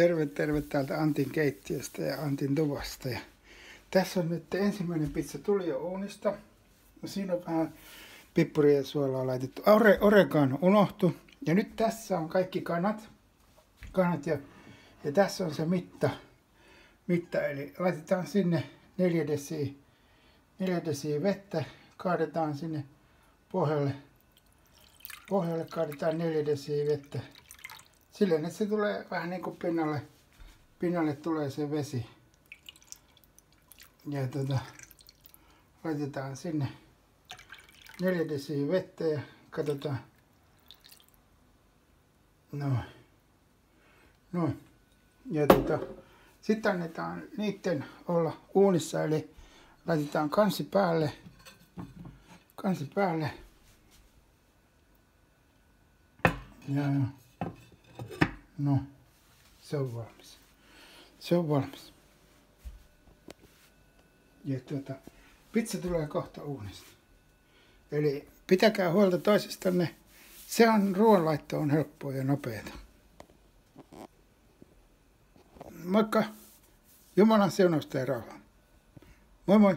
Terve täältä Antin keittiöstä ja Antin tuvasta. Ja tässä on nyt ensimmäinen pizza tuli jo uunista. Siinä on vähän pippuria ja suolaa laitettu. Oregano unohtu. Ja nyt tässä on kaikki kanat ja tässä on se mitta. Eli laitetaan sinne 4 desiä vettä. Kaadetaan sinne pohjalle kaadetaan 4 desiä vettä. Silleen, että se tulee vähän niin kuin pinnalle tulee se vesi. Ja laitetaan sinne 4 desiä vettä ja katsotaan. Noin. Ja sitten annetaan niiden olla uunissa, eli laitetaan kansi päälle. Ja no, se on valmis. Ja pizza tulee kohta uunista. Eli pitäkää huolta toisistanne. Ruoanlaitto on helppoa ja nopeata. Moikka! Jumalan siunausta ja rauhaa. Moi moi!